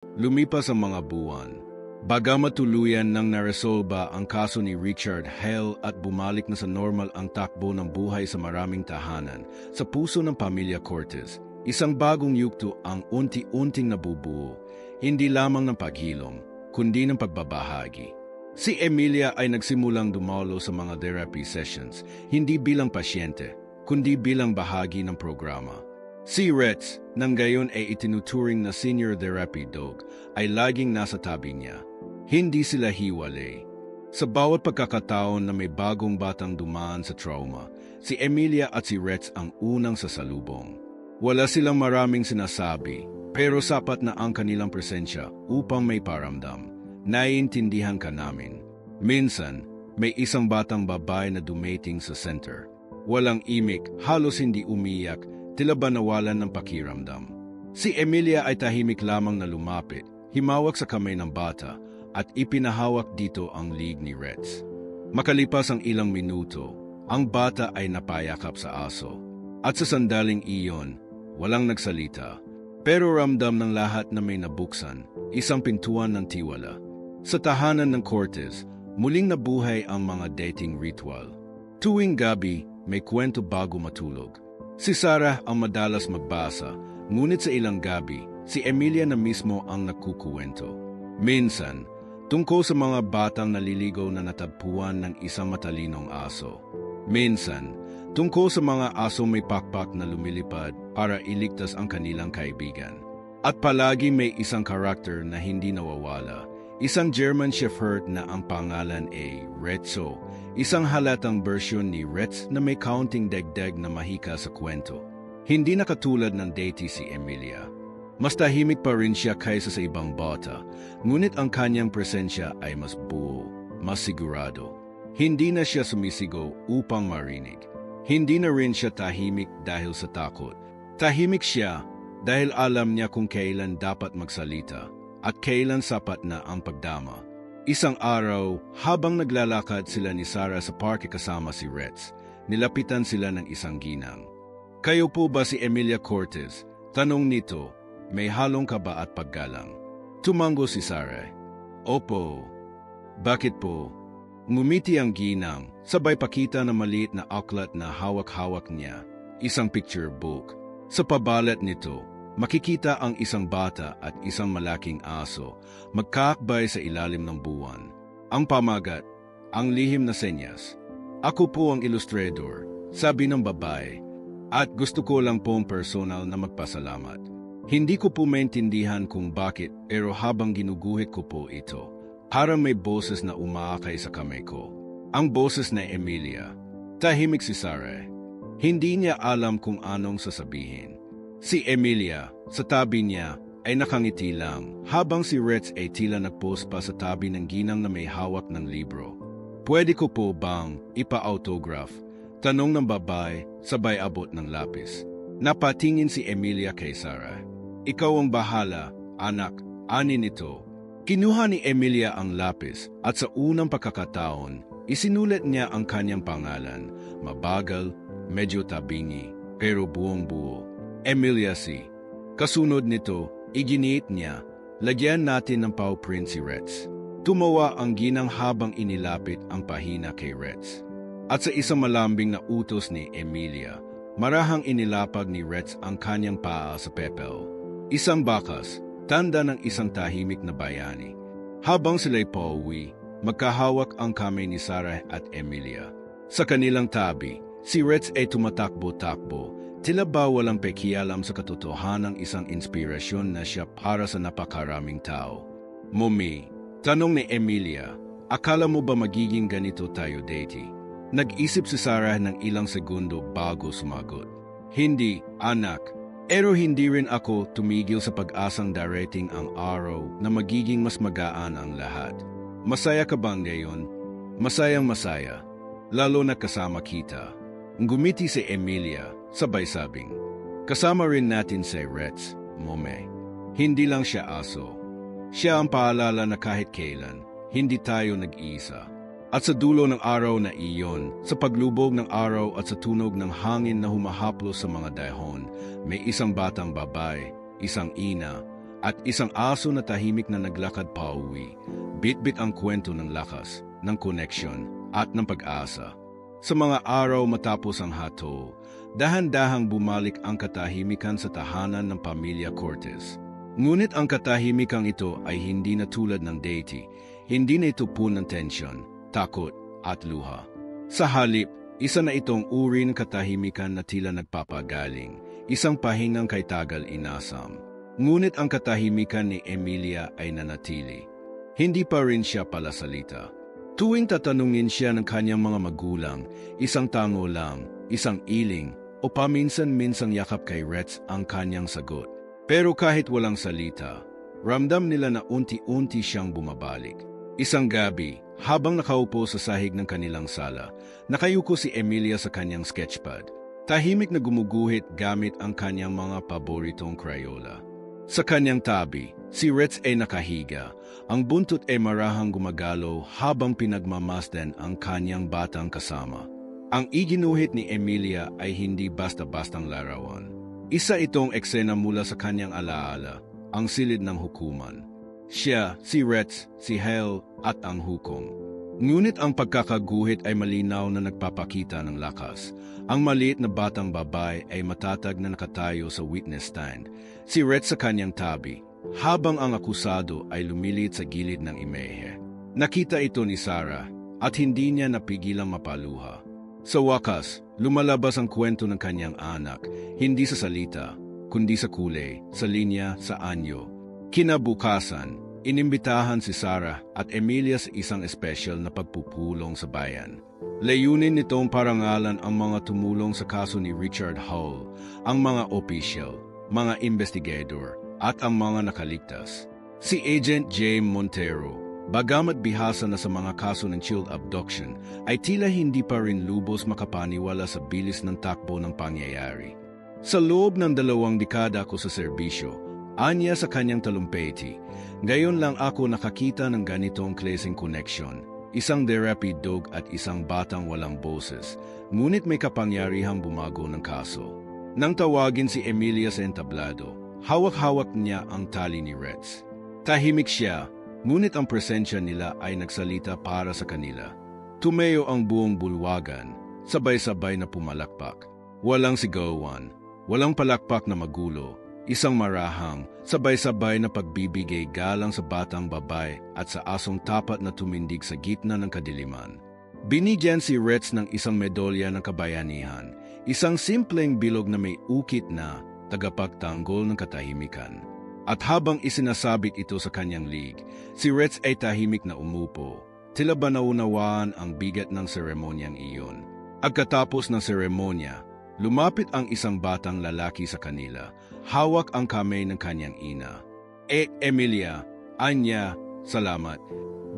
Lumipas ang mga buwan. Bagamat tuluyan nang naresolba ang kaso ni Richard Hale at bumalik na sa normal ang takbo ng buhay sa maraming tahanan, sa puso ng pamilya Cortez, isang bagong yugto ang unti-unting nabubuo, hindi lamang ng paghilom, kundi ng pagbabahagi. Si Emilia ay nagsimulang dumalo sa mga therapy sessions, hindi bilang pasyente, kundi bilang bahagi ng programa. Si Retz, nang gayon ay itinuturing na senior therapy dog, ay laging nasa tabi niya. Hindi sila hiwalay. Sa bawat pagkakataon na may bagong batang dumaan sa trauma, si Emilia at si Retz ang unang sasalubong. Wala silang maraming sinasabi, pero sapat na ang kanilang presensya upang may paramdam. Naiintindihan ka namin. Minsan, may isang batang babae na dumating sa center. Walang imik, halos hindi umiyak, tila ba nawalan ng pakiramdam. Si Emilia ay tahimik lamang na lumapit, himawak sa kamay ng bata, at ipinahawak dito ang leeg ni Retz. Makalipas ang ilang minuto, ang bata ay napayakap sa aso. At sa sandaling iyon, walang nagsalita. Pero ramdam ng lahat na may nabuksan, isang pintuan ng tiwala. Sa tahanan ng Cortez, muling nabuhay ang mga dating ritual. Tuwing gabi, may kwento bago matulog. Si Sarah ang madalas magbasa, ngunit sa ilang gabi, si Emilia na mismo ang nagkukuwento. Minsan, tungkol sa mga batang naliligaw na natagpuan ng isang matalinong aso. Minsan, tungkol sa mga aso may pakpak na lumilipad para iligtas ang kanilang kaibigan. At palagi may isang karakter na hindi nawawala. Isang German Shepherd na ang pangalan ay Retzo, isang halatang bersyon ni Retz na may kaunting dagdag na mahika sa kwento. Hindi na katulad ng dati si Emilia. Mas tahimik pa rin siya kaysa sa ibang bata, ngunit ang kanyang presensya ay mas buo, mas sigurado. Hindi na siya sumisigaw upang marinig. Hindi na rin siya tahimik dahil sa takot. Tahimik siya dahil alam niya kung kailan dapat magsalita at kailan sapat na ang pagdama. Isang araw, habang naglalakad sila ni Sarah sa parke kasama si Retz, nilapitan sila ng isang ginang. "Kayo po ba si Emilia Cortez?" Tanong nito. "May halong kaba at paggalang." Tumango si Sarah. "Opo." "Bakit po?" Ngumiti ang ginang, sabay pakita ng maliit na aklat na hawak-hawak niya, isang picture book. Sa pabalat nito, makikita ang isang bata at isang malaking aso, magkakbay sa ilalim ng buwan. Ang pamagat, ang lihim na senyas. "Ako po ang illustrator," sabi ng babae, "at gusto ko lang pong personal na magpasalamat. Hindi ko po maintindihan kung bakit, pero habang ginuguhit ko po ito, parang may boses na umaakay sa kamay ko. Ang boses na Emilia." Tahimik si Sarah. Hindi niya alam kung anong sasabihin. Si Emilia, sa tabi niya, ay nakangiti lang, habang si Retz ay tila nagpose pa sa tabi ng ginang na may hawak ng libro. "Pwede ko po bang ipa-autograph?" Tanong ng babae, sabay abot ng lapis. Napatingin si Emilia kay Sarah. "Ikaw ang bahala, anak," ani nito. Kinuha ni Emilia ang lapis at sa unang pagkakataon, isinulat niya ang kanyang pangalan, mabagal, medyo tabingi, pero buong-buo. Emilia C. Kasunod nito, iginiit niya, "Lagyan natin ng paw print si Retz." Tumawa ang ginang habang inilapit ang pahina kay Retz. At sa isang malambing na utos ni Emilia, marahang inilapag ni Retz ang kanyang paa sa pepel. Isang bakas, tanda ng isang tahimik na bayani. Habang sila'y pauwi, magkahawak ang kamay ni Sarah at Emilia. Sa kanilang tabi, si Retz ay tumatakbo-takbo, tila ba walang pakialam sa katotohanang isang inspirasyon na siya para sa napakaraming tao. "Mommy," tanong ni Emilia, "akala mo ba magiging ganito tayo dati?" Nag-isip si Sarah ng ilang segundo bago sumagot. "Hindi, anak. Pero hindi rin ako tumigil sa pag-asang darating ang araw na magiging mas magaan ang lahat." "Masaya ka ba ngayon?" "Masayang masaya. Lalo na kasama kita." Ngumiti si Emilia, sabay sabing, "Kasama rin natin si Retz, Mome. Hindi lang siya aso. Siya ang paalala na kahit kailan, hindi tayo nag-iisa." At sa dulo ng araw na iyon, sa paglubog ng araw at sa tunog ng hangin na humahaplos sa mga dahon, may isang batang babae, isang ina, at isang aso na tahimik na naglakad pa uwi. Bit-bit ang kwento ng lakas, ng koneksyon, at ng pag-asa. Sa mga araw matapos ang hato, dahan-dahang bumalik ang katahimikan sa tahanan ng pamilya Cortez. Ngunit ang katahimikang ito ay hindi na tulad ng dati, hindi na ito puno ng tensyon, takot, at luha. Sa halip, isa na itong uri ng katahimikan na tila nagpapagaling, isang pahingang kay tagal inasam. Ngunit ang katahimikan ni Emilia ay nanatili. Hindi pa rin siya palasalita. Tuwing tatanungin siya ng kanyang mga magulang, isang tango lang, isang iling, o paminsan-minsang yakap kay Retz ang kanyang sagot. Pero kahit walang salita, ramdam nila na unti-unti siyang bumabalik. Isang gabi, habang nakaupo sa sahig ng kanilang sala, nakayuko si Emilia sa kanyang sketchpad. Tahimik na gumuguhit gamit ang kanyang mga paboritong Crayola. Sa kanyang tabi, si Retz ay nakahiga. Ang buntot ay marahang gumagalaw habang pinagmamasdan ang kanyang batang kasama. Ang iginuhit ni Emilia ay hindi basta-bastang larawan. Isa itong eksena mula sa kanyang alaala, ang silid ng hukuman. Siya, si Retz, si Hale, at ang hukom. Ngunit ang pagkakaguhit ay malinaw na nagpapakita ng lakas. Ang maliit na batang babae ay matatag na nakatayo sa witness stand. Si Retz sa kanyang tabi, habang ang akusado ay lumilit sa gilid ng imehe. Nakita ito ni Sarah at hindi niya napigilang mapaluha. Sa wakas, lumalabas ang kwento ng kanyang anak, hindi sa salita, kundi sa kulay, sa linya, sa anyo. Kinabukasan, inimbitahan si Sarah at Emilia sa isang espesyal na pagpupulong sa bayan. Layunin nitong parangalan ang mga tumulong sa kaso ni Richard Hall, ang mga opisyal, mga investigador, at ang mga nakaligtas. Si Agent James Montero, bagamat bihasa na sa mga kaso ng child abduction, ay tila hindi pa rin lubos makapaniwala sa bilis ng takbo ng pangyayari. Sa loob ng 2 dekada ako sa serbisyo, anya sa kanyang talumpati, ngayon lang ako nakakita ng ganitong klaseng connection, isang therapy dog at isang batang walang boses, ngunit may kapangyarihang bumago ng kaso. Nang tawagin si Emilia sa entablado, hawak-hawak niya ang tali ni Retz. Tahimik siya, ngunit ang presensya nila ay nagsalita para sa kanila. Tumayo ang buong bulwagan, sabay-sabay na pumalakpak. Walang sigawan, walang palakpak na magulo, isang marahang, sabay-sabay na pagbibigay galang sa batang babae at sa asong tapat na tumindig sa gitna ng kadiliman. Binigyan si Retz ng isang medalya ng kabayanihan, isang simpleng bilog na may ukit na tagapagtanggol ng katahimikan. At habang isinasabit ito sa kanyang lig, si Retz ay tahimik na umupo, tila ba naunawaan ang bigat ng seremonyang iyon. Pagkatapos ng seremonya, lumapit ang isang batang lalaki sa kanila, hawak ang kamay ng kanyang ina. Emilia, anya, salamat.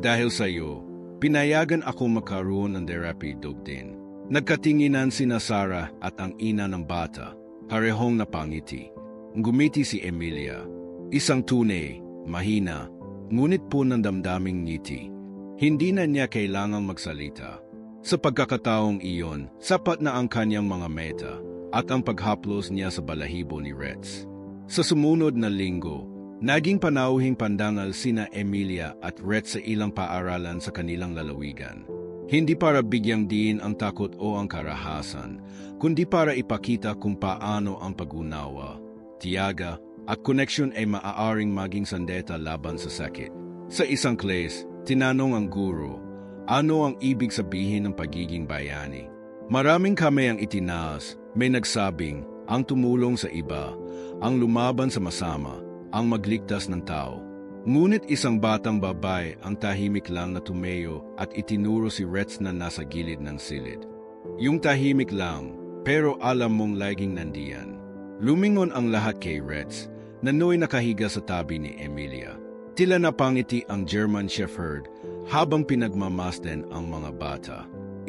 Dahil sa iyo, pinayagan ako makaroon ng therapy dog din. Nagkatinginan sina Sarah at ang ina ng bata, parehong napangiti. Gumiti si Emilia, isang tunay, mahina, ngunit po ng damdaming ngiti. Hindi na niya kailangang magsalita. Sa pagkakataong iyon, sapat na ang kanyang mga meta at ang paghaplos niya sa balahibo ni Retz. Sa sumunod na linggo, naging panauhing pandangal sina Emilia at Retz sa ilang paaralan sa kanilang lalawigan. Hindi para bigyang diin ang takot o ang karahasan, kundi para ipakita kung paano ang pag-unawa, tiyaga, at koneksyon ay maaaring maging sandata laban sa sakit. Sa isang class, tinanong ang guro, ano ang ibig sabihin ng pagiging bayani? Maraming kami ang itinaas, may nagsabing, ang tumulong sa iba, ang lumaban sa masama, ang magligtas ng tao. Ngunit isang batang babae ang tahimik lang na tumayo at itinuro si Retz na nasa gilid ng silid. Yung tahimik lang, pero alam mong laging nandiyan. Lumingon ang lahat kay Retz, na nooy nakahiga sa tabi ni Emilia. Tila napangiti ang German Shepherd habang pinagmamasdan ang mga bata.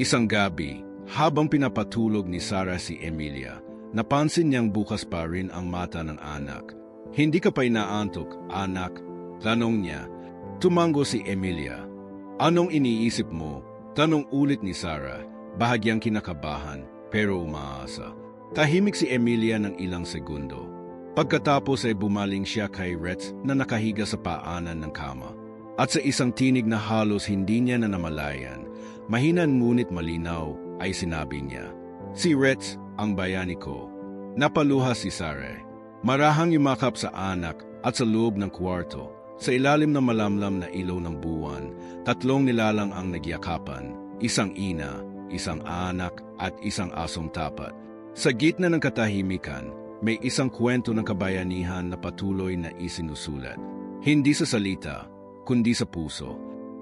Isang gabi, habang pinapatulog ni Sarah si Emilia, napansin niyang bukas pa rin ang mata ng anak. Hindi ka pa inaantok, anak? Tanong niya. Tumango si Emilia. Anong iniisip mo? Tanong ulit ni Sarah, bahagyang kinakabahan, pero umaasa. Tahimik si Emilia ng ilang segundo. Pagkatapos ay bumaling siya kay Retz na nakahiga sa paanan ng kama. At sa isang tinig na halos hindi niya na namalayan, mahina ngunit malinaw ay sinabi niya, "Si Retz, ang bayani ko." Napaluha si Sarah. Marahang yumakap sa anak at sa loob ng kwarto. Sa ilalim ng malamlam na ilaw ng buwan, 3 nilalang ang nagyakapan, isang ina, isang anak at isang asong tapat. Sa gitna ng katahimikan, may isang kwento ng kabayanihan na patuloy na isinusulat. Hindi sa salita, kundi sa puso.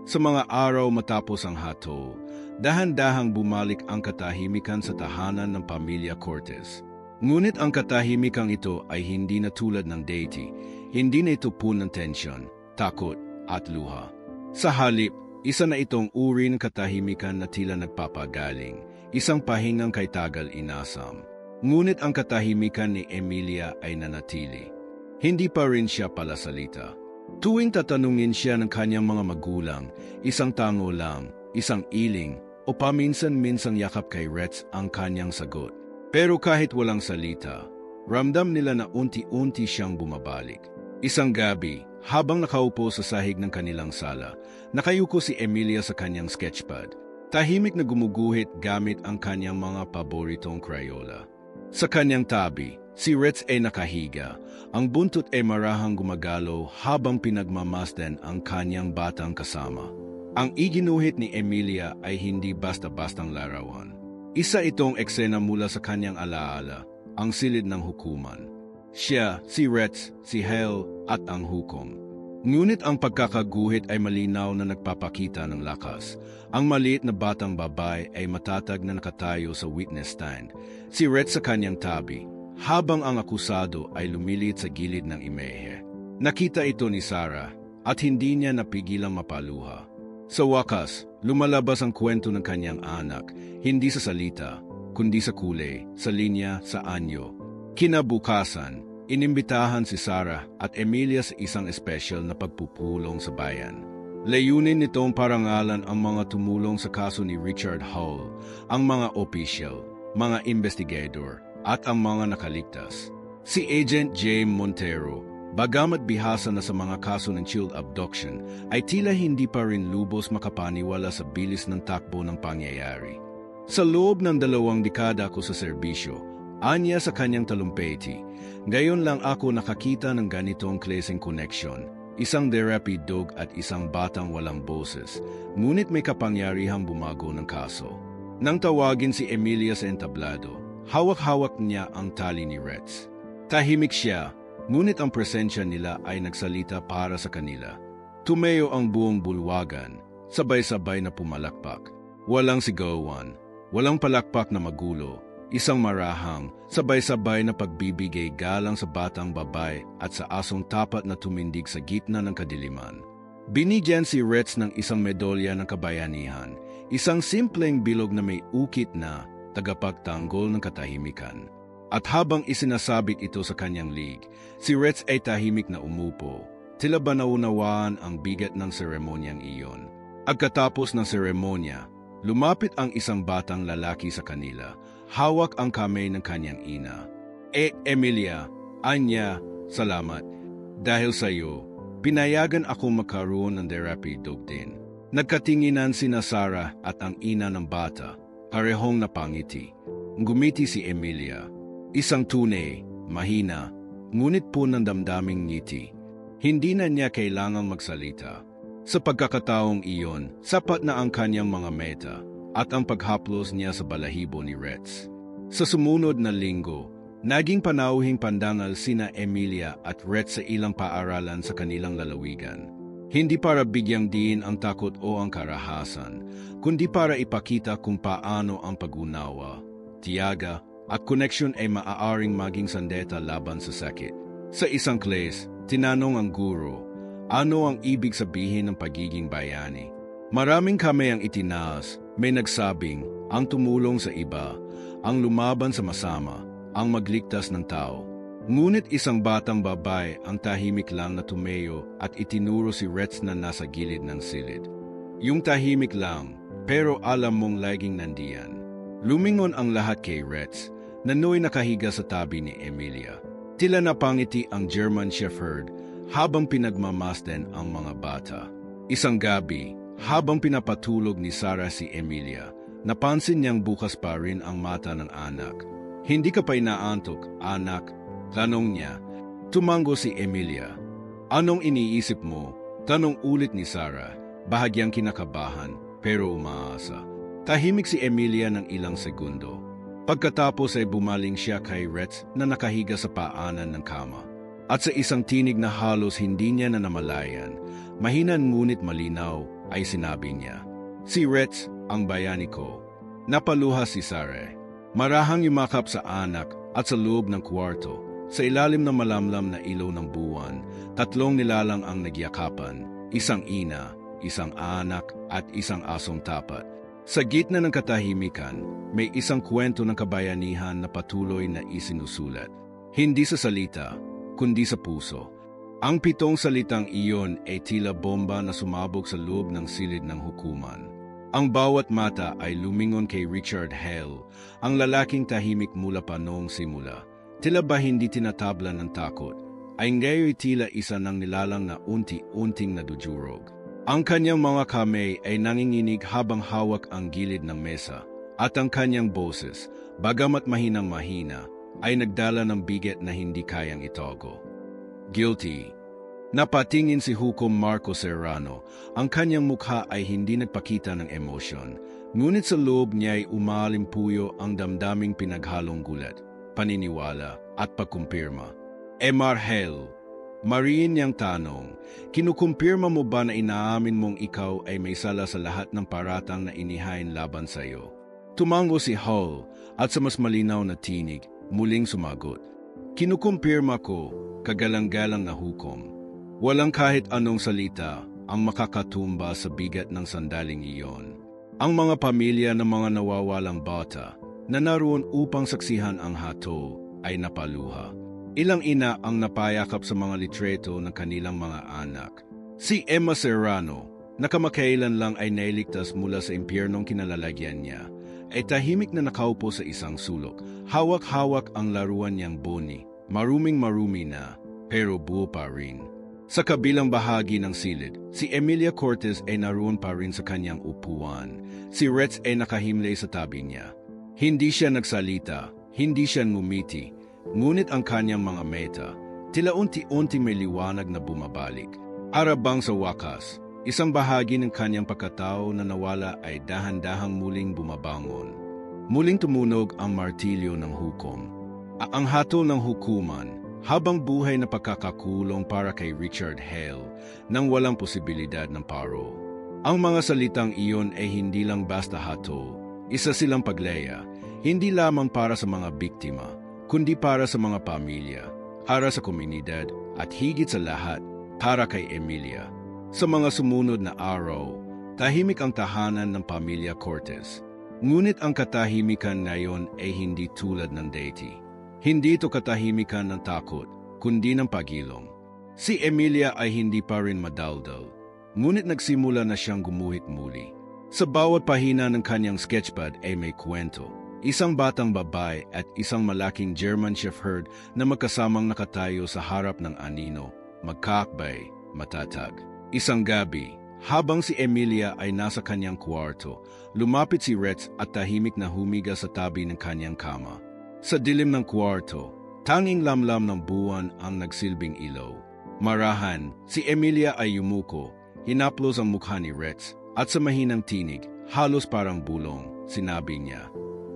Sa mga araw matapos ang hato, dahan-dahang bumalik ang katahimikan sa tahanan ng pamilya Cortez. Ngunit ang katahimikang ito ay hindi na tulad ng deity, hindi na ito puno ng tensyon, takot at luha. Sa halip, isa na itong uri ng katahimikan na tila nagpapagaling, isang pahingang kay tagal inasam. Ngunit ang katahimikan ni Emilia ay nanatili. Hindi pa rin siya palasalita. Tuwing tatanungin siya ng kanyang mga magulang, isang tango lang, isang iling, o paminsan-minsang yakap kay Retz ang kanyang sagot. Pero kahit walang salita, ramdam nila na unti-unti siyang bumabalik. Isang gabi, habang nakaupo sa sahig ng kanilang sala, nakayuko si Emilia sa kanyang sketchpad. Tahimik na gumuguhit gamit ang kanyang mga paboritong Crayola. Sa kanyang tabi, si Retz ay nakahiga. Ang buntot ay marahang gumagalaw habang pinagmamasdan ang kanyang batang kasama. Ang iginuhit ni Emilia ay hindi basta-bastang larawan. Isa itong eksena mula sa kanyang alaala, ang silid ng hukuman. Siya, si Retz, si Hale, at ang hukom. Ngunit ang pagkakaguhit ay malinaw na nagpapakita ng lakas. Ang maliit na batang babae ay matatag na nakatayo sa witness stand. Si Retz sa kanyang tabi, habang ang akusado ay lumilit sa gilid ng imehe. Nakita ito ni Sarah at hindi niya napigilang mapaluha. Sa wakas, lumalabas ang kwento ng kanyang anak, hindi sa salita, kundi sa kulay, sa linya, sa anyo. Kinabukasan, inimbitahan si Sarah at Emilia sa isang espesyal na pagpupulong sa bayan. Layunin nitong parangalan ang mga tumulong sa kaso ni Richard Hall, ang mga opisyal, mga investigador, at ang mga nakaligtas. Si Agent James Montero, bagamat bihasa na sa mga kaso ng child abduction, ay tila hindi pa rin lubos makapaniwala sa bilis ng takbo ng pangyayari. Sa loob ng 2 dekada ko sa serbisyo, anya sa kanyang talumpati, ngayon lang ako nakakita ng ganitong klaseng connection, isang therapy dog at isang batang walang boses, ngunit may kapangyarihang bumago ng kaso. Nang tawagin si Emilia sa entablado, hawak-hawak niya ang tali ni Retz. Tahimik siya, ngunit ang presensya nila ay nagsalita para sa kanila. Tumayo ang buong bulwagan, sabay-sabay na pumalakpak. Walang sigawan, walang palakpak na magulo, isang marahang, sabay-sabay na pagbibigay galang sa batang babae at sa asong tapat na tumindig sa gitna ng kadiliman. Binigyan si Retz ng isang medalya ng kabayanihan, isang simpleng bilog na may ukit na tagapagtanggol ng katahimikan. At habang isinasabit ito sa kanyang lig, si Retz ay tahimik na umupo, tila ba naunawaan ang bigat ng seremonyang iyon. Pagkatapos ng seremonya, lumapit ang isang batang lalaki sa kanila, hawak ang kamay ng kanyang ina. Emilia, anya, salamat. Dahil sa iyo, pinayagan akong magkaroon ng therapy dog din. Nagkatinginan sina Sarah at ang ina ng bata, parehong napangiti. Ngumiti si Emilia. Isang tunay, mahina, ngunit po ng damdaming ngiti. Hindi na niya kailangang magsalita. Sa pagkakataong iyon, sapat na ang kanyang mga meta at ang paghaplos niya sa balahibo ni Retz. Sa sumunod na linggo, naging panauhing pandangal sina Emilia at Retz sa ilang paaralan sa kanilang lalawigan. Hindi para bigyang diin ang takot o ang karahasan, kundi para ipakita kung paano ang pag-unawa, tiyaga, at koneksyon ay maaaring maging sandata laban sa sakit. Sa isang class, tinanong ang guro, ano ang ibig sabihin ng pagiging bayani? Maraming kamay ang itinaas, may nagsabing, ang tumulong sa iba, ang lumaban sa masama, ang magligtas ng tao. Ngunit isang batang babae ang tahimik lang na tumayo at itinuro si Retz na nasa gilid ng silid. Yung tahimik lang, pero alam mong laging nandiyan. Lumingon ang lahat kay Retz, na no'y nakahiga sa tabi ni Emilia. Tila napangiti ang German Shepherd habang pinagmamasdan ang mga bata. Isang gabi, habang pinapatulog ni Sarah si Emilia, napansin niyang bukas pa rin ang mata ng anak. "Hindi ka pa inaantok, anak?" tanong niya. Tumango si Emilia. "Anong iniisip mo?" tanong ulit ni Sarah, bahagyang kinakabahan pero umaasa. Tahimik si Emilia ng ilang segundo. Pagkatapos ay bumaling siya kay Retz na nakahiga sa paanan ng kama. At sa isang tinig na halos hindi niya na namalayan, mahinan ngunit malinaw ay sinabi niya, "Si Retz ang bayani ko." Napaluha si Sarah. Marahang yumakap sa anak at sa loob ng kwarto. Sa ilalim ng malamlam na ilaw ng buwan, tatlong nilalang ang nagyakapan, isang ina, isang anak at isang asong tapat. Sa gitna ng katahimikan, may isang kwento ng kabayanihan na patuloy na isinusulat. Hindi sa salita, kundi sa puso. Ang 7 salitang iyon ay tila bomba na sumabog sa loob ng silid ng hukuman. Ang bawat mata ay lumingon kay Richard Hale, ang lalaking tahimik mula pa noong simula. Tila ba hindi tinatabla ng takot, ay ngayon tila isa ng nilalang na unti-unting nadudurog. Ang kanyang mga kamay ay nanginginig habang hawak ang gilid ng mesa, at ang kanyang boses, bagamat mahinang-mahina, ay nagdala ng bigat na hindi kayang itago. "Guilty." Napatingin si Hukom Marco Serrano. Ang kanyang mukha ay hindi nagpakita ng emosyon, ngunit sa loob niya ay umalimpuyo ang damdaming pinaghalong gulat, paniniwala at pagkumpirma. "Hale," mariin niyang tanong, "kinukumpirma mo ba na inaamin mong ikaw ay may sala sa lahat ng paratang na inihain laban sa iyo?" Tumango si Hall at sa mas malinaw na tinig, muling sumagot, "Kinukumpirma ko, kagalang-galang na hukom." Walang kahit anong salita ang makakatumba sa bigat ng sandaling iyon. Ang mga pamilya ng mga nawawalang bata na naroon upang saksihan ang hato ay napaluha. Ilang ina ang napayakap sa mga litreto ng kanilang mga anak. Si Emma Serrano, na kamakailan lang ay nailigtas mula sa impyernong kinalalagyan niya, ay tahimik na nakaupo sa isang sulok. Hawak-hawak ang laruan niyang boni, maruming-marumi na, pero buo pa rin. Sa kabilang bahagi ng silid, si Emilia Cortez ay naroon pa rin sa kanyang upuan. Si Retz ay nakahimlay sa tabi niya. Hindi siya nagsalita, hindi siya ngumiti, ngunit ang kanyang mga meta, tila unti-unti may liwanag na bumabalik. Arabang sa wakas, isang bahagi ng kanyang pagkatao na nawala ay dahan-dahang muling bumabangon. Muling tumunog ang martilyo ng hukom. Ang hatol ng hukuman, habang buhay na pagkakakulong para kay Richard Hale nang walang posibilidad ng paro. Ang mga salitang iyon ay hindi lang basta hato, isa silang pagleya, hindi lamang para sa mga biktima, kundi para sa mga pamilya, para sa komunidad at higit sa lahat, para kay Emilia. Sa mga sumunod na araw, tahimik ang tahanan ng pamilya Cortez. Ngunit ang katahimikan ngayon ay hindi tulad ng dati. Hindi ito katahimikan ng takot, kundi ng pagilong. Si Emilia ay hindi pa rin madaldal, ngunit nagsimula na siyang gumuhit muli. Sa bawat pahina ng kanyang sketchpad ay may kwento. Isang batang babae at isang malaking German Shepherd na magkasamang nakatayo sa harap ng anino, magkakbay, matatag. Isang gabi, habang si Emilia ay nasa kanyang kwarto, lumapit si Retz at tahimik na humiga sa tabi ng kanyang kama. Sa dilim ng kwarto, tanging lamlam ng buwan ang nagsilbing ilaw. Marahan, si Emilia ay yumuko, hinaplos ang mukha ni Retz, at sa mahinang tinig, halos parang bulong, sinabi niya,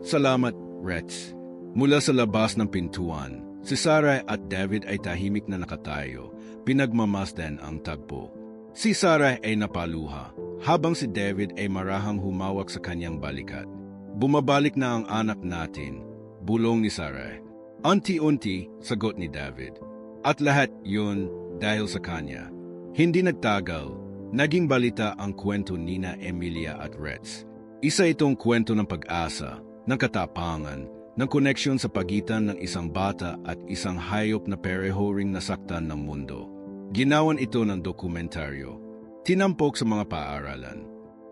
"Salamat, Retz." Mula sa labas ng pintuan, si Sarah at David ay tahimik na nakatayo, pinagmamasdan ang tagpo. Si Sarah ay napaluha, habang si David ay marahang humawak sa kanyang balikat. "Bumabalik na ang anak natin," bulong ni Sarah. "Unti-unti," sagot ni David. At lahat yun dahil sa kanya. Hindi nagtagal, naging balita ang kwento nina Emilia at Retz. Isa itong kwento ng pag-asa, ng katapangan, ng koneksyon sa pagitan ng isang bata at isang hayop na pareho ring nasaktan ng mundo. Ginawan ito ng dokumentaryo, tinampok sa mga paaralan,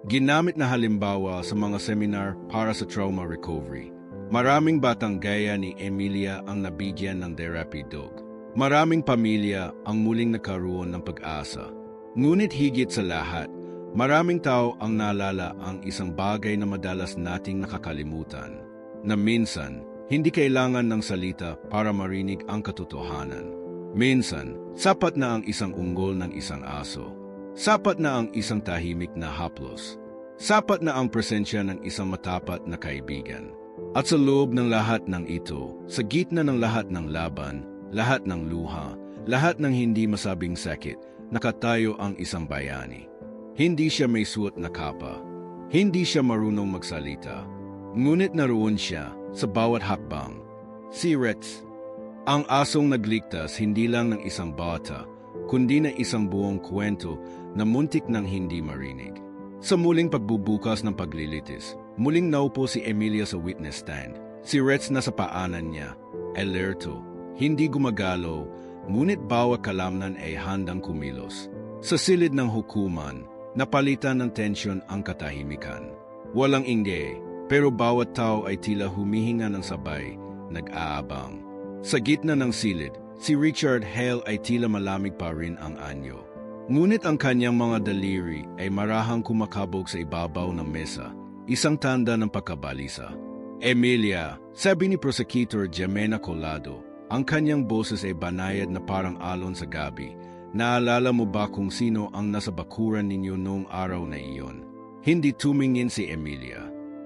ginamit na halimbawa sa mga seminar para sa trauma recovery. Maraming batang gaya ni Emilia ang nabigyan ng therapy dog. Maraming pamilya ang muling nagkaroon ng pag-asa. Ngunit higit sa lahat, maraming tao ang naalala ang isang bagay na madalas nating nakakalimutan, na minsan, hindi kailangan ng salita para marinig ang katotohanan. Minsan, sapat na ang isang ungol ng isang aso. Sapat na ang isang tahimik na haplos. Sapat na ang presensya ng isang matapat na kaibigan. At sa loob ng lahat ng ito, sa gitna ng lahat ng laban, lahat ng luha, lahat ng hindi masabing sakit, nakatayo ang isang bayani. Hindi siya may suot na kapa. Hindi siya marunong magsalita. Ngunit naroon siya sa bawat hakbang. Si Rex, ang asong nagligtas hindi lang ng isang bata, kundi na isang buong kwento na muntik nang hindi marinig. Sa muling pagbubukas ng paglilitis, muling naupo si Emilia sa witness stand. Si Rex nasa paanan niya, alerto, hindi gumagalaw, ngunit bawat kalamnan ay handang kumilos. Sa silid ng hukuman, napalitan ng tensyon ang katahimikan. Walang ingay, pero bawat tao ay tila humihinga ng sabay, nag-aabang. Sa gitna ng silid, si Richard Hale ay tila malamig pa rin ang anyo. Ngunit ang kanyang mga daliri ay marahang kumakabog sa ibabaw ng mesa, isang tanda ng pagkabalisa. Emilia, sabi ni Prosecutor Jimena Colado, ang kanyang boses ay banayad na parang alon sa gabi. Naalala mo ba kung sino ang nasa bakuran ninyo noong araw na iyon? Hindi tumingin si Emilia.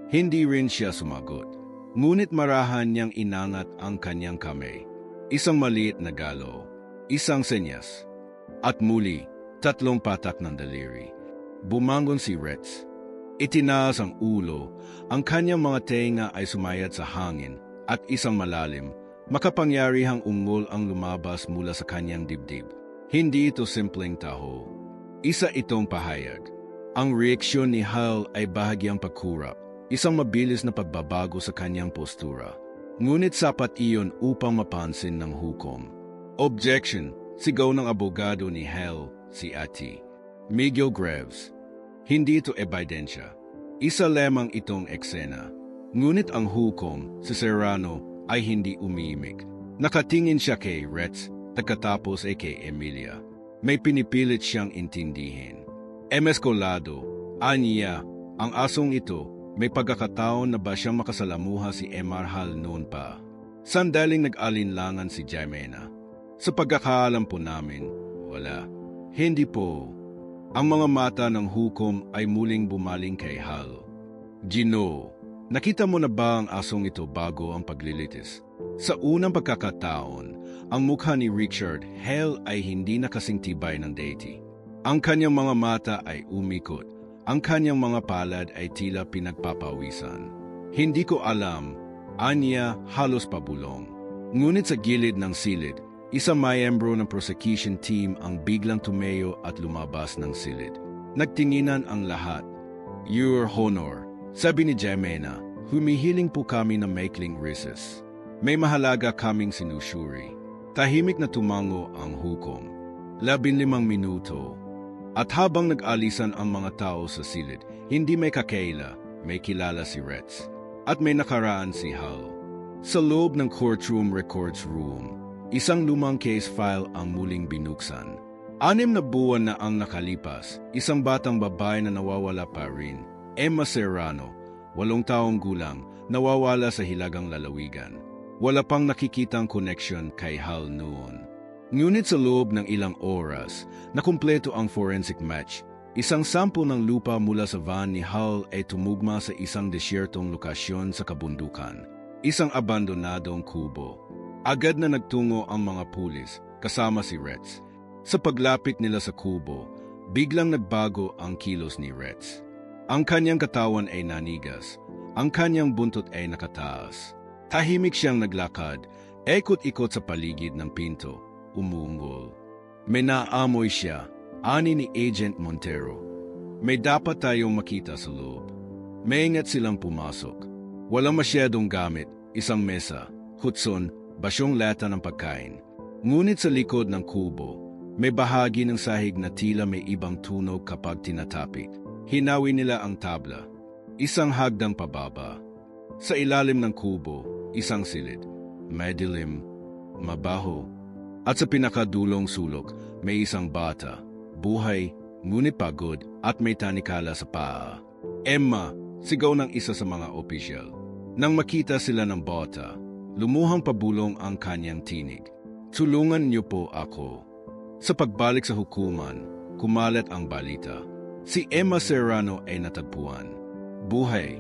Hindi rin siya sumagot. Ngunit marahan niyang inangat ang kanyang kamay. Isang maliit na galaw. Isang senyas. At muli, 3 patak ng daliri. Bumangon si Rex. Itinaas ang ulo. Ang kanyang mga tenga ay sumayad sa hangin at isang malalim, makapangyarihang ungol ang lumabas mula sa kanyang dibdib. Hindi ito simpleng taho. Isa itong pahayag. Ang reaksyon ni Hal ay bahagyang pagkurap, isang mabilis na pagbabago sa kanyang postura. Ngunit sapat iyon upang mapansin ng hukom. Objection, sigaw ng abogado ni Hal, si Ati. Miguel Graves. Hindi ito ebidensya. Isa lamang itong eksena. Ngunit ang hukom, si Serrano, ay hindi umiimik. Nakatingin siya kay Rex, pagkatapos ay kay Emilia. May pinipilit siyang intindihin. MS Colado, aniya, ang asong ito, may pagkakataon na ba siyang makasalamuha si Emar Hal noon pa? Sandaling nag-alinlangan si Jimena. Sa pagkakaalam po namin, wala. Hindi po. Ang mga mata ng hukom ay muling bumaling kay Hal. Gino, nakita mo na ba ang asong ito bago ang paglilitis? Sa unang pagkakataon, ang mukha ni Richard Hale ay hindi nakasing tibay ng deity. Ang kanyang mga mata ay umikot. Ang kanyang mga palad ay tila pinagpapawisan. Hindi ko alam, anya halos pabulong. Ngunit sa gilid ng silid, isang miyembro ng prosecution team ang biglang tumayo at lumabas ng silid. Nagtinginan ang lahat. Your Honor, sabi ni Jimena, humihiling po kami ng maikling recess. May mahalaga kaming sinusuri. Tahimik na tumango ang hukom. 15 minuto. At habang nag-alisan ang mga tao sa silid, hindi may kakaila, may kilala si Rex. At may nakaraan si Hal. Sa loob ng courtroom records room, isang lumang case file ang muling binuksan. 6 na buwan na ang nakalipas, isang batang babae na nawawala pa rin. Emma Serrano, 8 taong gulang, nawawala sa Hilagang Lalawigan. Wala pang nakikitang connection kay Hal noon. Ngunit sa loob ng ilang oras, nakumpleto ang forensic match. Isang sample ng lupa mula sa van ni Hal ay tumugma sa isang desyertong lokasyon sa kabundukan. Isang abandonadong kubo. Agad na nagtungo ang mga pulis, kasama si Rex. Sa paglapit nila sa kubo, biglang nagbago ang kilos ni Rex. Ang kanyang katawan ay nanigas. Ang kanyang buntot ay nakataas. Tahimik siyang naglakad, ikot-ikot sa paligid ng pinto, umuungol. May naamoy siya, ani ni Agent Montero. May dapat tayong makita sa loob. Maingat silang pumasok. Walang masyadong gamit, isang mesa, hutson, basyong lata ng pagkain. Ngunit sa likod ng kubo, may bahagi ng sahig na tila may ibang tunog kapag tinatapik. Hinawi nila ang tabla. Isang hagdang pababa. Sa ilalim ng kubo, isang silid. Madilim, mabaho. At sa pinakadulong sulok, may isang bata, buhay, ngunit pagod at may tanikala sa paa. Emma, sigaw ng isa sa mga opisyal. Nang makita sila ng bata, lumuhang pabulong ang kanyang tinig. Tulungan niyo po ako. Sa pagbalik sa hukuman, kumalat ang balita. Si Emma Serrano ay natagpuan. Buhay.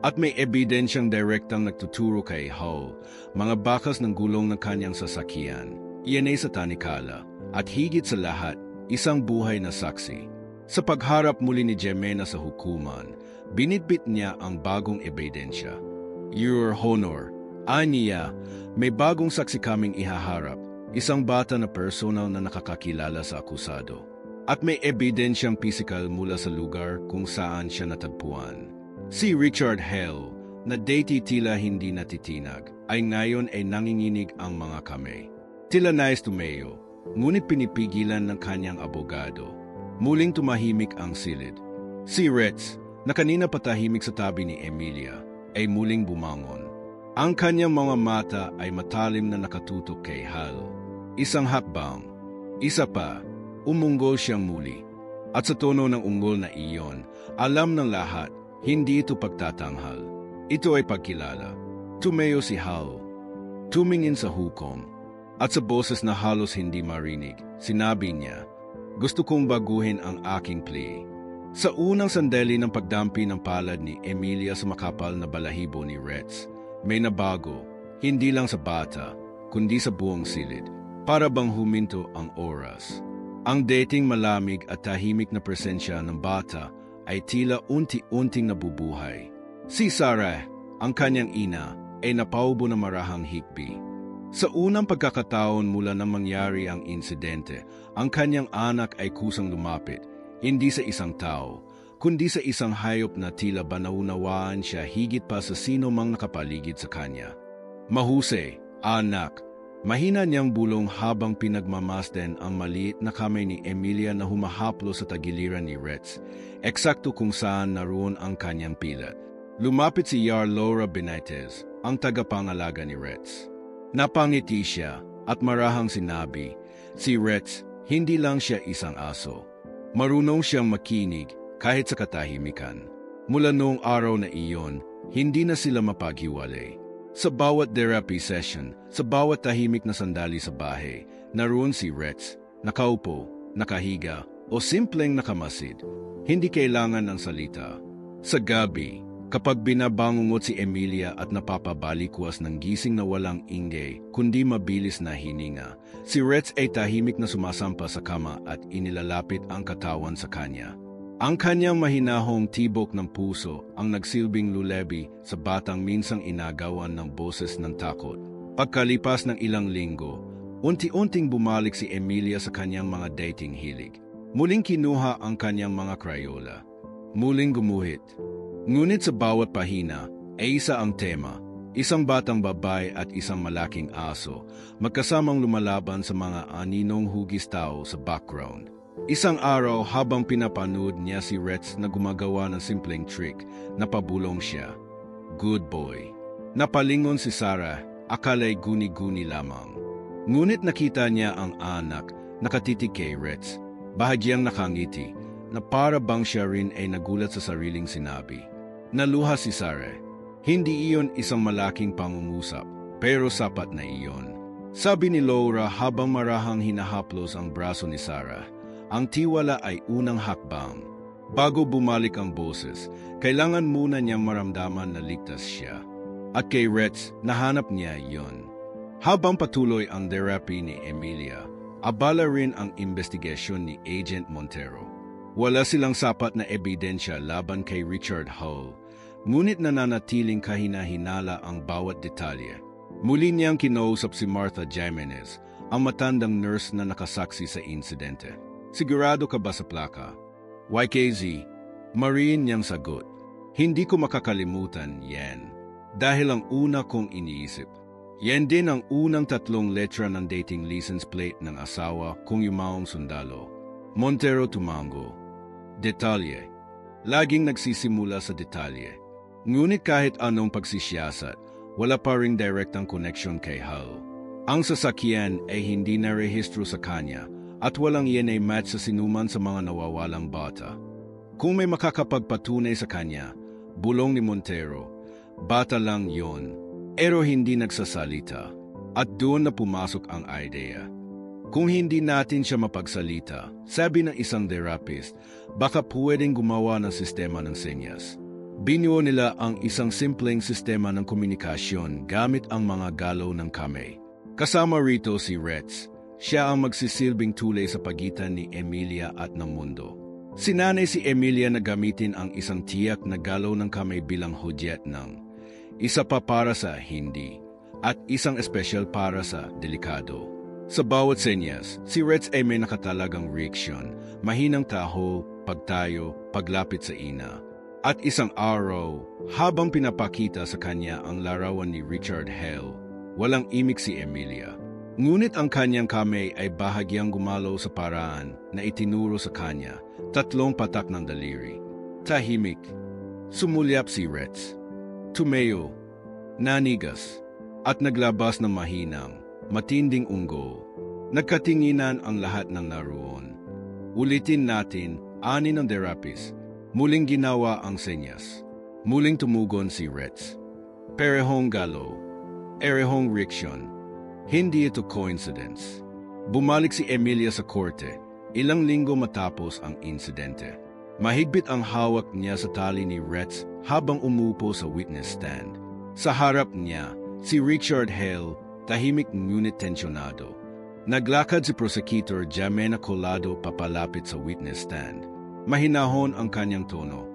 At may ebidensyang direktang nagtuturo kay Hull, mga bakas ng gulong ng kanyang sasakyan. Iyan ay sa tanikala. At higit sa lahat, isang buhay na saksi. Sa pagharap muli ni Jimena sa hukuman, binitbit niya ang bagong ebidensya. Your Honor, aniya, may bagong saksi kaming ihaharap, isang bata na personal na nakakakilala sa akusado. At may ebidensyang pisikal mula sa lugar kung saan siya natagpuan. Si Richard Hale, na dati tila hindi natitinag, ay ngayon ay nanginginig ang mga kamay. Tila nais tumayo, ngunit pinipigilan ng kanyang abogado. Muling tumahimik ang silid. Si Retz, na kanina patahimik sa tabi ni Emilia, ay muling bumangon. Ang kanyang mga mata ay matalim na nakatutok kay Hal. Isang hakbang. Isa pa, umunggol siyang muli. At sa tono ng unggol na iyon, alam ng lahat, hindi ito pagtatanghal. Ito ay pagkilala. Tumayo si Hal. Tumingin sa hukom. At sa boses na halos hindi marinig, sinabi niya, gusto kong baguhin ang aking plea. Sa unang sandali ng pagdampi ng palad ni Emilia sa makapal na balahibo ni Retz, may nabago, hindi lang sa bata, kundi sa buong silid, para bang huminto ang oras. Ang dating malamig at tahimik na presensya ng bata ay tila unti-unting nabubuhay. Si Sarah, ang kanyang ina, ay napaubo na marahang hikbi. Sa unang pagkakataon mula nang mangyari ang insidente, ang kanyang anak ay kusang lumapit, hindi sa isang tao, kundi sa isang hayop na tila ba naunawaan siya higit pa sa sino mang nakapaligid sa kanya. Mahusay, anak. Mahina niyang bulong habang pinagmamasdan ang maliit na kamay ni Emilia na humahaplo sa tagiliran ni Retz, eksakto kung saan naroon ang kanyang pilat. Lumapit si Yar Laura Benitez, ang tagapangalaga ni Retz. Napangiti siya at marahang sinabi, si Retz, hindi lang siya isang aso. Marunong siyang makinig kahit sa katahimikan. Mula noong araw na iyon, hindi na sila mapaghiwalay. Sa bawat therapy session, sa bawat tahimik na sandali sa bahay, naroon si Retz, nakaupo, nakahiga, o simpleng nakamasid. Hindi kailangan ng salita. Sa gabi, kapag binabangungot si Emilia at napapabalikwas ng gising na walang ingay, kundi mabilis na hininga, si Retz ay tahimik na sumasampa sa kama at inilalapit ang katawan sa kanya. Ang kanyang mahinahong tibok ng puso ang nagsilbing lulebi sa batang minsang inagawan ng boses ng takot. Pagkalipas ng ilang linggo, unti-unting bumalik si Emilia sa kanyang mga dating hilig. Muling kinuha ang kanyang mga Crayola. Muling gumuhit. Ngunit sa bawat pahina ay isa ang tema, isang batang babae at isang malaking aso, magkasamang lumalaban sa mga aninong hugis tao sa background. Isang araw habang pinapanood niya si Retz na gumagawa ng simpleng trick, napabulong siya. Good boy. Napalingon si Sarah, akala'y guni-guni lamang. Ngunit nakita niya ang anak, nakatitig kay Retz, bahagyang nakangiti, na para bang siya rin ay nagulat sa sariling sinabi. Naluha si Sarah. Hindi iyon isang malaking pangungusap, pero sapat na iyon. Sabi ni Laura habang marahang hinahaplos ang braso ni Sarah. Ang tiwala ay unang hakbang. Bago bumalik ang boses, kailangan muna niyang maramdaman na ligtas siya. At kay Retz, nahanap niya iyon. Habang patuloy ang therapy ni Emilia, abala rin ang investigasyon ni Agent Montero. Wala silang sapat na ebidensya laban kay Richard Hull, ngunit nananatiling kahina-hinala ang bawat detalye. Muli niyang kinausap si Martha Jimenez, ang matandang nurse na nakasaksi sa insidente. Sigurado ka ba sa plaka? YKZ, mariin niyang sagot. Hindi ko makakalimutan yan. Dahil ang una kong iniisip. Yan din ang unang 3 letra ng dating license plate ng asawa kong yumaong sundalo. Montero tumango. Detalye. Laging nagsisimula sa detalye. Ngunit kahit anong pagsisiyasat, wala pa ring direktang connection kay Hal. Ang sasakyan ay hindi na rehistro sa kanya at walang iyan ay match sa sinuman sa mga nawawalang bata. Kung may makakapagpatunay sa kanya, bulong ni Montero, bata lang yon, pero hindi nagsasalita. At doon na pumasok ang idea. Kung hindi natin siya mapagsalita, sabi ng isang therapist, baka pwedeng gumawa ng sistema ng senyas. Binuo nila ang isang simpleng sistema ng komunikasyon gamit ang mga galaw ng kamay. Kasama rito si Retz. Siya ang magsisilbing tulay sa pagitan ni Emilia at ng mundo. Sinanay si Emilia na gamitin ang isang tiyak na galaw ng kamay bilang hudyat ng isa pa para sa hindi at isang espesyal para sa delikado. Sa bawat senyas, si Retz ay may nakatalagang reaksyon, mahinang taho, pagtayo, paglapit sa ina. At isang araw, habang pinapakita sa kanya ang larawan ni Richard Hale, walang imik si Emilia. Ngunit ang kanyang kamay ay bahagyang gumalaw sa paraan na itinuro sa kanya, 3 patak ng daliri. Tahimik. Sumulyap si Retz. Tumayo. Nanigas. At naglabas ng mahinang, matinding unggo. Nagkatinginan ang lahat ng naroon. Ulitin natin, ani ng therapist. Muling ginawa ang senyas. Muling tumugon si Retz. Perehong galaw. Erehong reaksyon. Hindi ito coincidence. Bumalik si Emilia sa korte, ilang linggo matapos ang insidente. Mahigpit ang hawak niya sa tali ni Retz habang umupo sa witness stand. Sa harap niya, si Richard Hale, tahimik ngunit tensyonado. Naglakad si Prosecutor Jamena Colado papalapit sa witness stand. Mahinahon ang kanyang tono.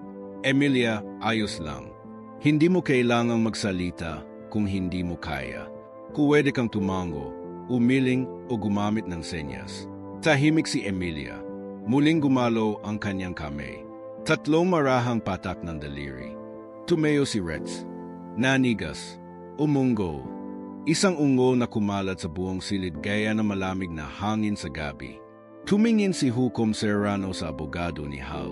Emilia, ayos lang. Hindi mo kailangang magsalita kung hindi mo kaya. Pwede kang tumango, umiling o gumamit ng senyas. Tahimik si Emilia. Muling gumalaw ang kanyang kamay. 3 marahang patak ng daliri. Tumayo si Retz. Nanigas. Umunggo. Isang ungo na kumalat sa buong silid gaya ng malamig na hangin sa gabi. Tumingin si Hukom Serrano sa abogado ni Hal.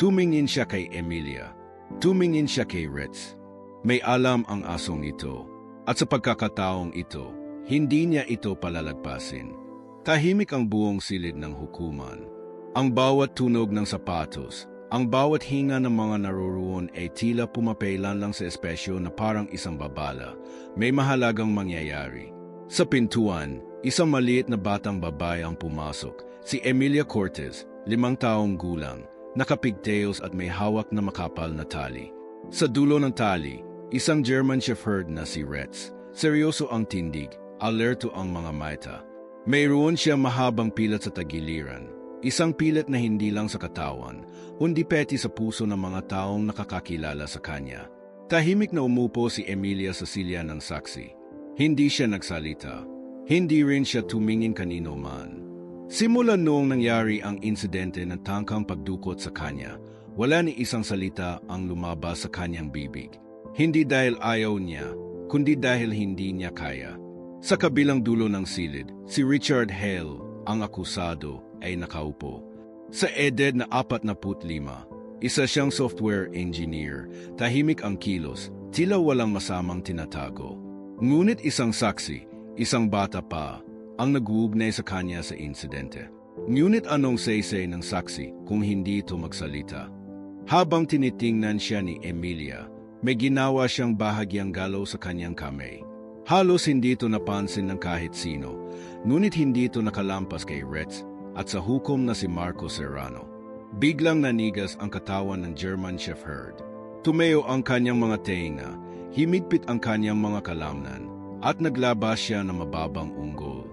Tumingin siya kay Emilia. Tumingin siya kay Retz. May alam ang asong ito. At sa pagkakataong ito, hindi niya ito palalagpasin. Tahimik ang buong silid ng hukuman. Ang bawat tunog ng sapatos, ang bawat hinga ng mga naroroon ay tila pumapailan lang sa espesyo na parang isang babala. May mahalagang mangyayari. Sa pintuan, isang maliit na batang babae ang pumasok. Si Emilia Cortez, 5 taong gulang, nakapigtails at may hawak na makapal na tali. Sa dulo ng tali, isang German Shepherd na si Retz. Seryoso ang tindig, alerto ang mga mata. Mayroon siya mahabang pilat sa tagiliran. Isang pilat na hindi lang sa katawan, kundi peti sa puso ng mga taong nakakakilala sa kanya. Tahimik na umupo si Emilia sa silya ng saksi. Hindi siya nagsalita. Hindi rin siya tumingin kanino man. Simula noong nangyari ang insidente ng tangkang pagdukot sa kanya, wala ni isang salita ang lumabas sa kanyang bibig. Hindi dahil ayaw niya, kundi dahil hindi niya kaya. Sa kabilang dulo ng silid, si Richard Hale, ang akusado, ay nakaupo. Sa edad na 45, isa siyang software engineer, tahimik ang kilos, tila walang masamang tinatago. Ngunit isang saksi, isang bata pa, ang nag-uugnay sa kanya sa insidente. Ngunit anong saysay ng saksi kung hindi ito magsalita? Habang tinitingnan siya ni Emilia, may ginawa siyang bahagyang galaw sa kanyang kamay. Halos hindi ito napansin ng kahit sino, ngunit hindi ito nakalampas kay Retz at sa hukom na si Marco Serrano. Biglang nanigas ang katawan ng German Shepherd. Tumayo ang kanyang mga tenga, himigpit ang kanyang mga kalamnan, at naglabas siya ng mababang unggol.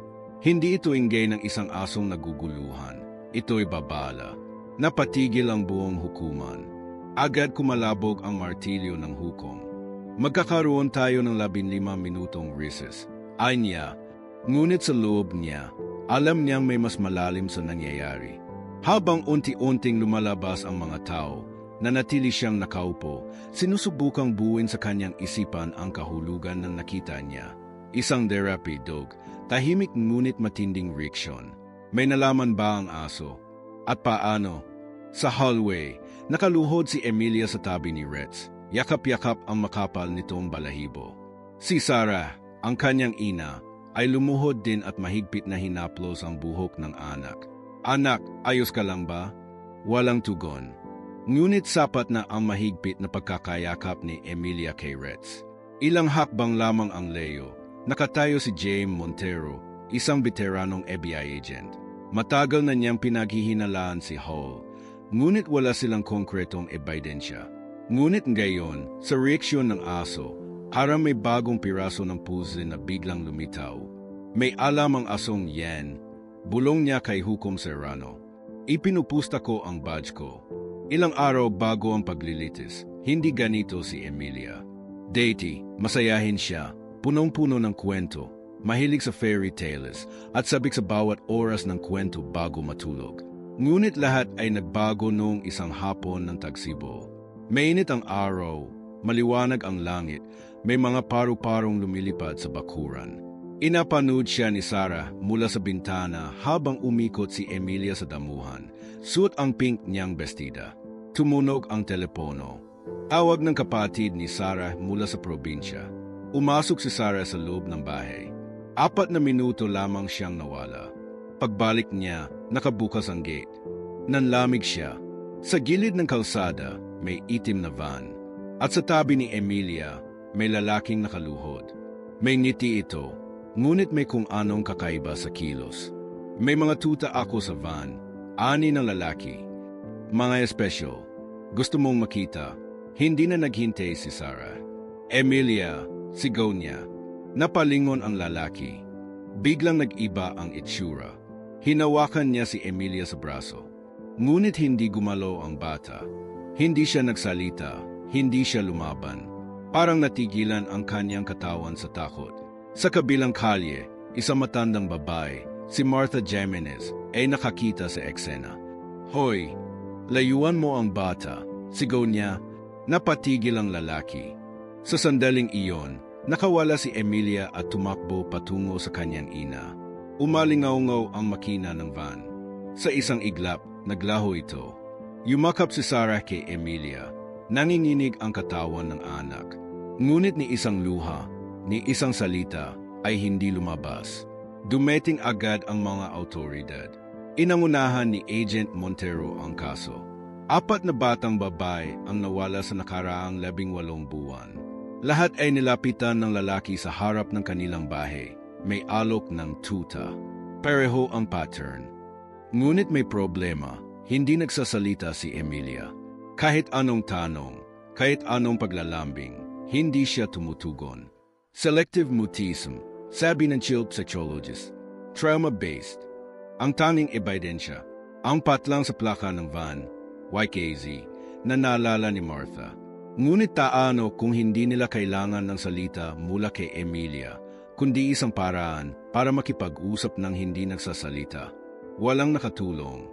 Hindi ito inggay ng isang asong naguguluhan. Ito'y babala. Napatigil ang buong hukuman. Agad kumalabog ang martilyo ng hukom. Magkakaroon tayo ng 15 minutong recess. Ay niya, ngunit sa loob niya, alam niyang may mas malalim sa nangyayari. Habang unti-unting lumalabas ang mga tao, nanatili siyang nakaupo, sinusubukang buuin sa kanyang isipan ang kahulugan ng nakita niya. Isang therapy dog, tahimik ngunit matinding reaksyon. May nalaman ba ang aso? At paano? Sa hallway, nakaluhod si Emilia sa tabi ni Retz. Yakap-yakap ang makapal nitong balahibo. Si Sarah, ang kanyang ina, ay lumuhod din at mahigpit na hinaplos ang buhok ng anak. Anak, ayos ka lang ba? Walang tugon. Ngunit sapat na ang mahigpit na pagkakayakap ni Emilia kay Retz. Ilang hakbang lamang ang Leo. Nakatayo si Jaime Montero, isang veteranong FBI agent. Matagal na niyang pinaghihinalaan si Hall, ngunit wala silang konkretong ebidensya. Ngunit ngayon, sa reaksyon ng aso, parang may bagong piraso ng puzzle na biglang lumitaw. May alam ang asong yan, bulong niya kay Hukom Serrano. Ipinupusta ko ang badge ko. Ilang araw bago ang paglilitis, hindi ganito si Emilia. Deity, masayahin siya, punong-puno ng kwento, mahilig sa fairy tales, at sabik sa bawat oras ng kwento bago matulog. Ngunit lahat ay nagbago noong isang hapon ng tagsibol. Mainit ang araw, maliwanag ang langit, may mga paru-parong lumilipad sa bakuran. Inapanood siya ni Sarah mula sa bintana habang umikot si Emilia sa damuhan. Suot ang pink niyang bestida. Tumunog ang telepono. Tawag ng kapatid ni Sarah mula sa probinsya. Umasok si Sarah sa loob ng bahay. 4 na minuto lamang siyang nawala. Pagbalik niya, nakabukas ang gate. Nanlamig siya. Sa gilid ng kalsada, may itim na van. At sa tabi ni Emilia, may lalaking nakaluhod. May ngiti ito, ngunit may kung anong kakaiba sa kilos. May mga tuta ako sa van, 6 ng lalaki. Mga espesyal, gusto mong makita, hindi na naghintay si Sarah. Emilia, sigaw niya. Napalingon ang lalaki. Biglang nag-iba ang itsura. Hinawakan niya si Emilia sa braso. Ngunit hindi gumalaw ang bata. Hindi siya nagsalita, hindi siya lumaban. Parang natigilan ang kanyang katawan sa takot. Sa kabilang kalye, isang matandang babae, si Martha Jimenez, ay nakakita sa eksena. Hoy, layuan mo ang bata, sigaw niya. Napatigil ang lalaki. Sa sandaling iyon, nakawala si Emilia at tumakbo patungo sa kanyang ina. Umalingaw-ngaw ang makina ng van. Sa isang iglap, naglaho ito. Yumakap si Sarah kay Emilia. Nanginginig ang katawan ng anak. Ngunit ni isang luha, ni isang salita ay hindi lumabas. Dumating agad ang mga autoridad. Inangunahan ni Agent Montero ang kaso. 4 na batang babae ang nawala sa nakaraang 18 buwan. Lahat ay nilapitan ng lalaki sa harap ng kanilang bahay. May alok ng tuta. Pareho ang pattern. Ngunit may problema. Hindi nagsasalita si Emilia. Kahit anong tanong, kahit anong paglalambing, hindi siya tumutugon. Selective mutism, sabi ng child psychologist. Trauma-based. Ang tanging ebidensya, ang patlang sa plaka ng van, YKZ, na naalala ni Martha. Ngunit taano kung hindi nila kailangan ng salita mula kay Emilia, kundi isang paraan para makipag-usap ng hindi nagsasalita. Walang nakatulong.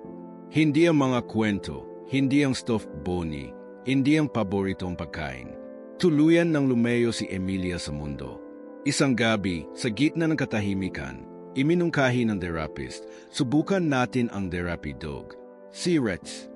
Hindi ang mga kwento, hindi ang stuffed bunny, hindi ang paboritong pagkain. Tuluyan nang lumayo si Emilia sa mundo. Isang gabi, sa gitna ng katahimikan, iminungkahi ng therapist, subukan natin ang therapy dog. Si Retz.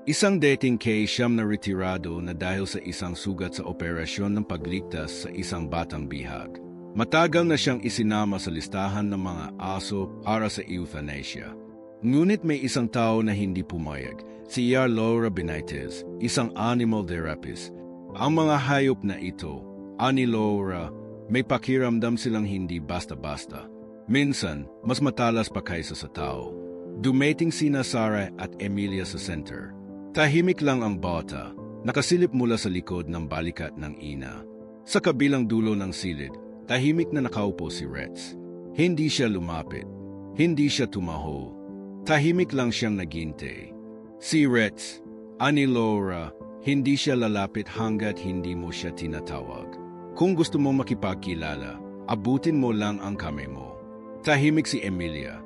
Isang dating case siyam na retirado na dahil sa isang sugat sa operasyon ng pagligtas sa isang batang bihag. Matagal na siyang isinama sa listahan ng mga aso para sa euthanasia. Ngunit may isang tao na hindi pumayag, si Laura Benitez, isang animal therapist. Ang mga hayop na ito, ani Laura, may pakiramdam silang hindi basta-basta. Minsan, mas matalas pa kaysa sa tao. Dumating sina Sarah at Emilia sa center. Tahimik lang ang bata, nakasilip mula sa likod ng balikat ng ina. Sa kabilang dulo ng silid, tahimik na nakaupo si Retz. Hindi siya lumapit, hindi siya tumaho. Tahimik lang siyang naghintay. Si Retz, ani Laura, hindi siya lalapit hanggat hindi mo siya tinatawag. Kung gusto mo makipagkilala, abutin mo lang ang kamay mo. Tahimik si Emilia.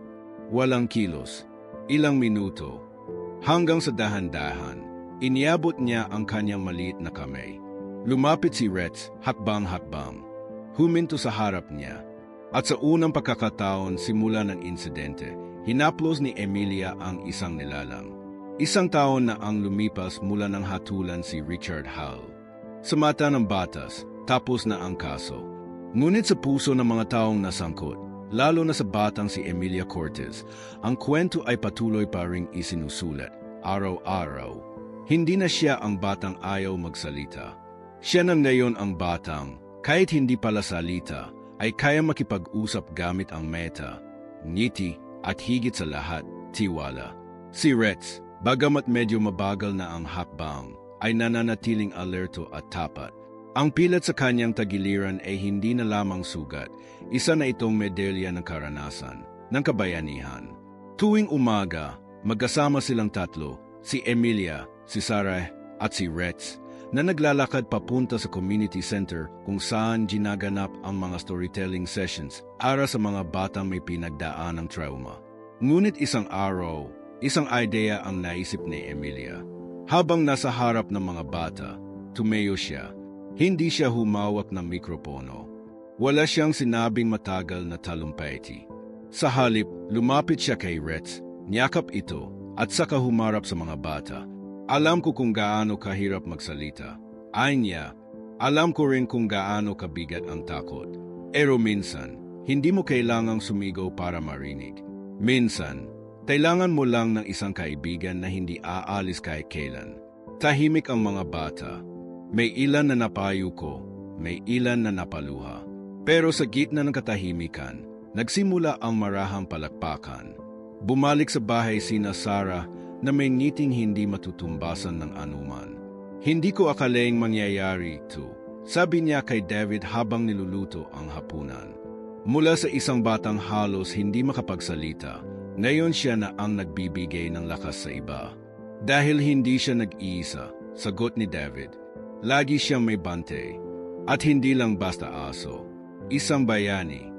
Walang kilos. Ilang minuto. Hanggang sa dahan-dahan, iniabot niya ang kanyang maliit na kamay. Lumapit si Retz, hakbang-hakbang. Huminto sa harap niya. At sa unang pagkakataon simula ng insidente, hinaplos ni Emilia ang isang nilalang. Isang taon na ang lumipas mula ng hatulan si Richard Hall. Sa mata ng batas, tapos na ang kaso. Ngunit sa puso ng mga taong nasangkot, lalo na sa batang si Emilia Cortez. Ang kwento ay patuloy pa ring isinusulat, araw-araw. Hindi na siya ang batang ayaw magsalita. Siya na ngayon ang batang, kahit hindi pala salita, ay kaya makipag-usap gamit ang meta, ngiti, at higit sa lahat, tiwala. Si Retz, bagamat medyo mabagal na ang hakbang, ay nananatiling alerto at tapat. Ang pilat sa kanyang tagiliran ay hindi na lamang sugat, isa na itong medalya ng karanasan, ng kabayanihan. Tuwing umaga, magkasama silang tatlo, si Emilia, si Sarah, at si Retz, na naglalakad papunta sa community center kung saan ginaganap ang mga storytelling sessions para sa mga batang may pinagdaan ng trauma. Ngunit isang araw, isang idea ang naisip ni Emilia. Habang nasa harap ng mga bata, tumayo siya. Hindi siya humawak ng mikropono. Wala siyang sinabing matagal na talumpati. Sa halip, lumapit siya kay Retz, niyakap ito, at saka humarap sa mga bata. Alam ko kung gaano kahirap magsalita. Ay niya, alam ko rin kung gaano kabigat ang takot. Pero minsan, hindi mo kailangang sumigaw para marinig. Minsan, kailangan mo lang ng isang kaibigan na hindi aalis kahit kailan. Tahimik ang mga bata. May ilan na napayo ko, may ilan na napaluha. Pero sa gitna ng katahimikan, nagsimula ang marahang palakpakan. Bumalik sa bahay sina Sarah na may ngiting hindi matutumbasan ng anuman. Hindi ko akalaing mangyayari ito, sabi niya kay David habang niluluto ang hapunan. Mula sa isang batang halos hindi makapagsalita, ngayon siya na ang nagbibigay ng lakas sa iba. Dahil hindi siya nag-iisa, sagot ni David. Lagi siyang may bante, at hindi lang basta aso, isang bayani.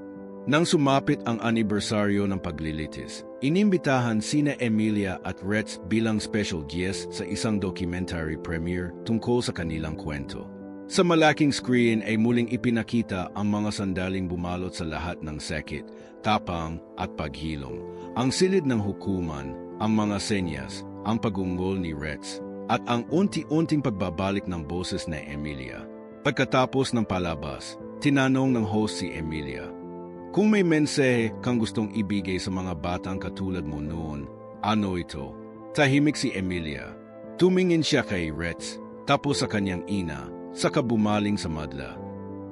Nang sumapit ang anibersaryo ng paglilitis, inimbitahan sina Emilia at Retz bilang special guest sa isang documentary premiere tungkol sa kanilang kwento. Sa malaking screen ay muling ipinakita ang mga sandaling bumalot sa lahat ng sakit, tapang at paghilom, ang silid ng hukuman, ang mga senyas, ang pagungol ni Retz, at ang unti-unting pagbabalik ng boses na Emilia. Pagkatapos ng palabas, tinanong ng host si Emilia, kung may mensahe kang gustong ibigay sa mga batang katulad mo noon, ano ito? Tahimik si Emilia. Tumingin siya kay Retz, tapos sa kanyang ina, saka bumaling sa madla.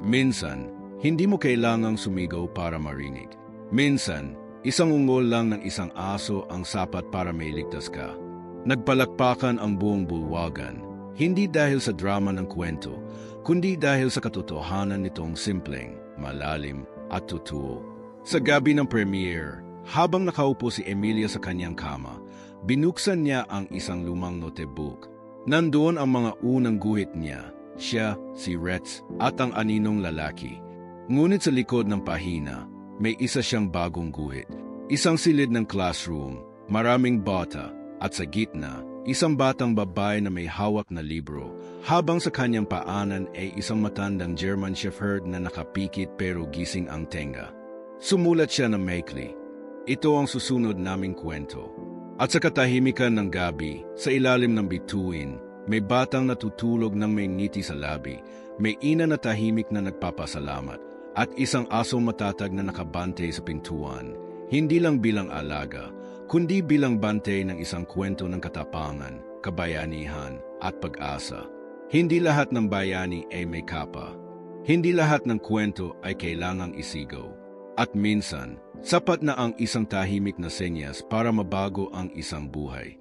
Minsan, hindi mo kailangang sumigaw para marinig. Minsan, isang ungol lang ng isang aso ang sapat para mailigtas ka. Nagpalakpakan ang buong bulwagan, hindi dahil sa drama ng kwento, kundi dahil sa katotohanan nitong simpleng, malalim at totoo. Sa gabi ng premiere, habang nakaupo si Emilia sa kanyang kama, binuksan niya ang isang lumang notebook. Nandoon ang mga unang guhit niya, siya, si Retz, at ang aninong lalaki. Ngunit sa likod ng pahina, may isa siyang bagong guhit. Isang silid ng classroom, maraming bata, at sa gitna, isang batang babae na may hawak na libro, habang sa kanyang paanan ay isang matandang German Shepherd na nakapikit pero gising ang tenga. Sumulat siya na maikli, ito ang susunod naming kwento. At sa katahimikan ng gabi, sa ilalim ng bituin, may batang natutulog ng may ngiti sa labi, may ina na tahimik na nagpapasalamat, at isang asong matatag na nakabante sa pintuan, hindi lang bilang alaga, kundi bilang bantay ng isang kwento ng katapangan, kabayanihan, at pag-asa. Hindi lahat ng bayani ay may kapa. Hindi lahat ng kwento ay kailangang isigaw. At minsan, sapat na ang isang tahimik na senyas para mabago ang isang buhay.